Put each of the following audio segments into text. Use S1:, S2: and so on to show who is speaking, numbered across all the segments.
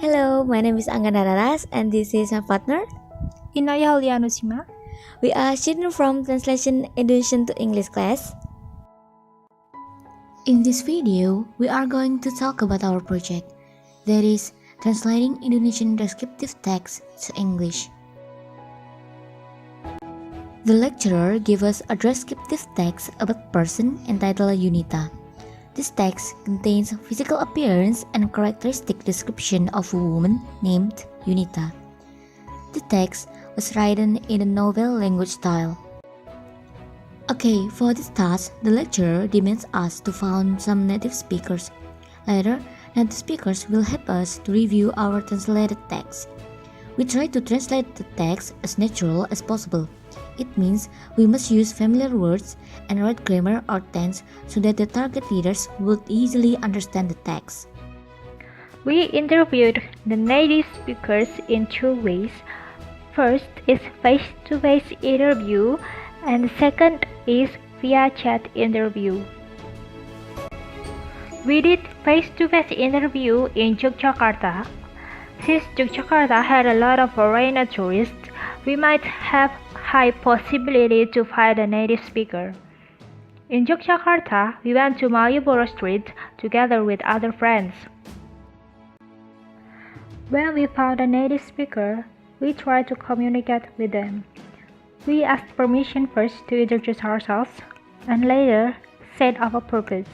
S1: Hello, my name is Anggana Raras and this is my partner.
S2: Inayah A.N.
S1: We are students from Translation Indonesia to English class. In this video, we are going to talk about our project, that is, translating Indonesian descriptive text to English. The lecturer gave us a descriptive text about person entitled Yunita. This text contains physical appearance and characteristic description of a woman named Yunita. The text was written in a novel language style. Okay, for this task, the lecturer demands us to find some native speakers. Later, native speakers will help us to review our translated text. We try to translate the text as natural as possible. It means we must use familiar words and right grammar or tense so that the target readers would easily understand the text.
S2: We interviewed the native speakers in two ways. First is face-to-face interview and the second is via chat interview. We did face-to-face interview in Yogyakarta. Since Yogyakarta had a lot of foreigner tourists, we might have high possibility to find a native speaker. In Yogyakarta, we went to Malioboro Street together with other friends. When we found a native speaker, we tried to communicate with them. We asked permission first to introduce ourselves and later said our purpose.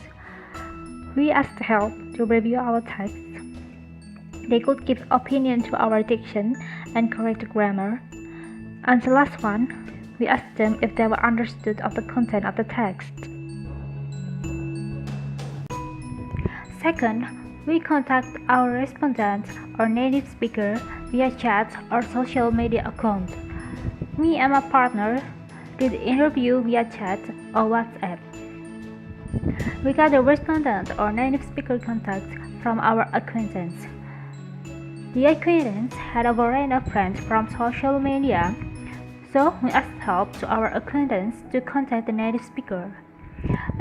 S2: We asked help to review our text. They could give opinion to our diction and correct grammar. And the last one, we asked them if they were understood of the content of the text. Second, we contact our respondent or native speaker via chat or social media account. Me and my partner did the interview via chat or WhatsApp. We got the respondent or native speaker contact from our acquaintance. The acquaintance had a variety of friends from social media, so we asked help to our acquaintance to contact the native speaker.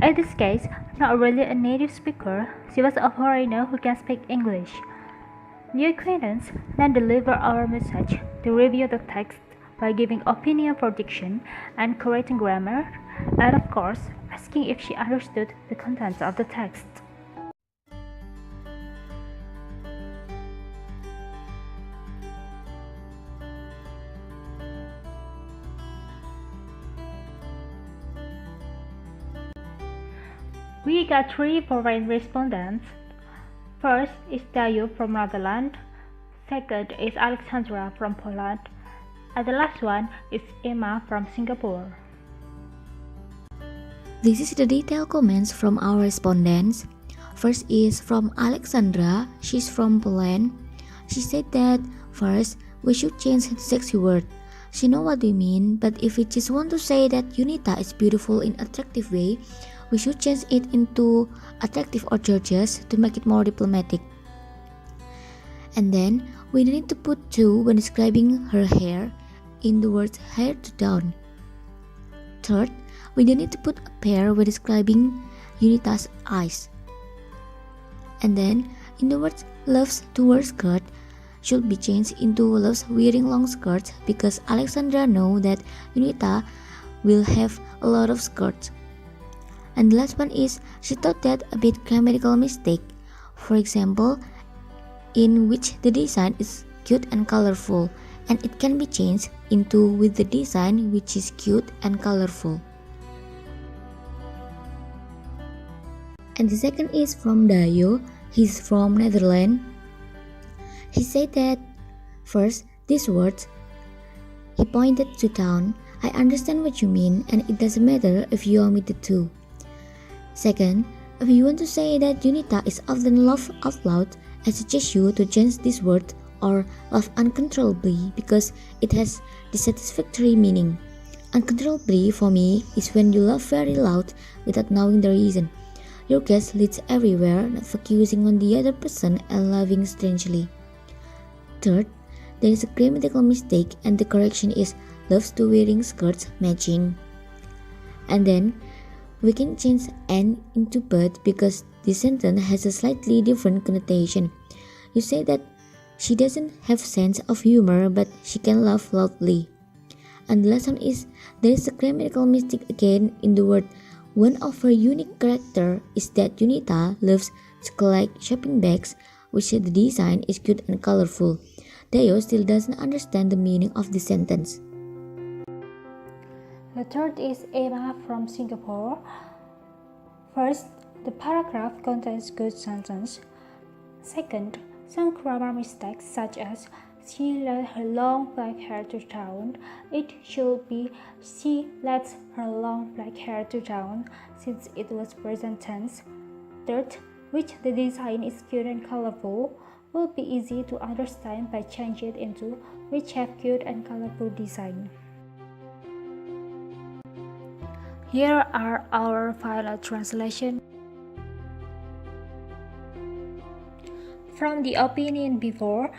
S2: In this case, not really a native speaker, she was a foreigner who can speak English. The acquaintance then delivered our message to review the text by giving opinion for diction and correcting grammar, and of course, asking if she understood the contents of the text. We got three foreign respondents. First is Dayu from Netherlands, second is Alexandra from Poland, and the last one is Emma from Singapore.
S1: This is the detailed comments from our respondents. First is from Alexandra, she's from Poland. She said that first, we should change the sexy word. She know what we mean, but if we just want to say that Yunita is beautiful in attractive way, we should change it into attractive or gorgeous to make it more diplomatic. And then, we need to put to when describing her hair in the words hair to down. Third, we need to put a pair when describing Yunita's eyes. And then, in the words loves to wear skirt should be changed into loves wearing long skirts because Alexandra know that Yunita will have a lot of skirts. And the last one is, she thought that a bit grammatical mistake, for example, in which the design is cute and colorful, and it can be changed into with the design which is cute and colorful. And the second is from Dayo, he's from Netherlands. He said that, first, these words, he pointed to town, I understand what you mean and it doesn't matter if you omit the two. Second, if you want to say that Yunita is often laughed out loud, I suggest you to change this word or laugh uncontrollably because it has dissatisfactory meaning. Uncontrollably for me is when you laugh very loud without knowing the reason. Your gaze leads everywhere, not focusing on the other person and laughing strangely. Third, there is a grammatical mistake and the correction is loves to wearing skirts matching. And then, we can change "and" into "but" because this sentence has a slightly different connotation. You say that She doesn't have sense of humor, but she can laugh loudly. And the lesson is, there is a grammatical mistake again in the word. One of her unique character is that Junita loves to collect shopping bags, which the design is cute and colorful. Dayo still doesn't understand the meaning of this sentence.
S2: The third is Emma from Singapore. First, the paragraph contains good sentence. Second, some grammar mistakes such as she let her long black hair to down. It should be she lets her long black hair to down since it was present tense. Third, which the design is cute and colorful, will be easy to understand by changing it into which have cute and colorful design. Here are our final translation. From the opinion before,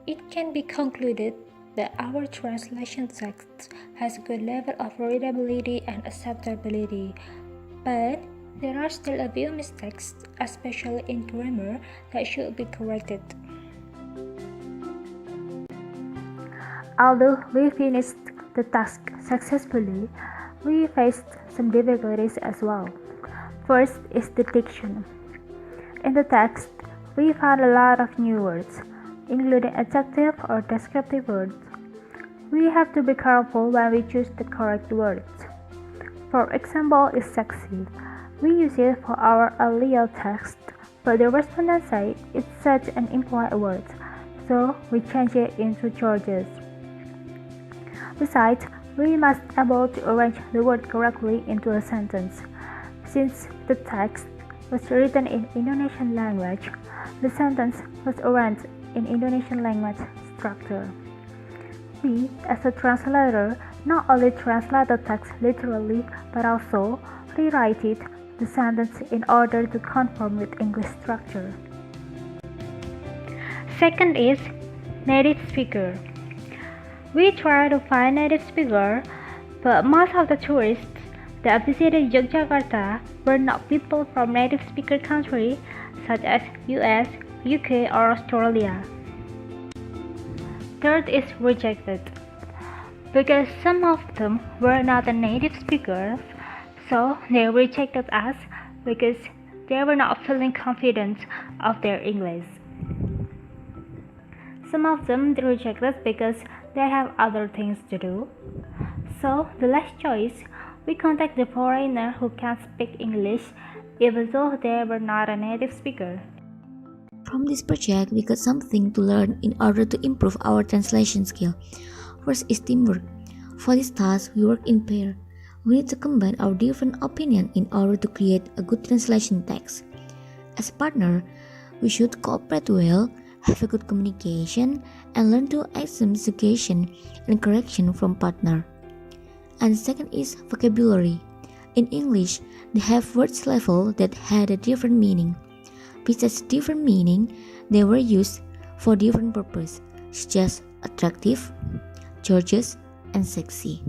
S2: it can be concluded that our translation text has a good level of readability and acceptability, but there are still a few mistakes, especially in grammar, that should be corrected. Although we finished the task successfully, we faced some difficulties as well. First is the diction. In the text, we found a lot of new words, including adjective or descriptive words. We have to be careful when we choose the correct words. For example, is sexy. We use it for our earlier text, but the respondent said it's such an impolite word, so we change it into gorgeous. Besides, we must be able to arrange the word correctly into a sentence. Since the text was written in Indonesian language, the sentence was arranged in Indonesian language structure. We, as a translator, not only translate the text literally, but also rewrite the sentence in order to conform with English structure. Second is native speaker. We try to find native speaker, but most of the tourists that visited Yogyakarta were not people from native speaker countries such as US, UK, or Australia. Third is rejected. Because some of them were not a native speakers, so they rejected us because they were not feeling confident of their English. Some of them rejected because they have other things to do. So the last choice, we contact the foreigner who can speak English even though they were not a native speaker.
S1: From this project, we got something to learn in order to improve our translation skill. First is teamwork. For this task, we work in pair. We need to combine our different opinions in order to create a good translation text. As a partner, we should cooperate well, have a good communication, and learn to accept suggestion and correction from partner. And second is vocabulary. In English, they have words level that had a different meaning. Besides different meaning, they were used for different purposes, such as attractive, gorgeous, and sexy.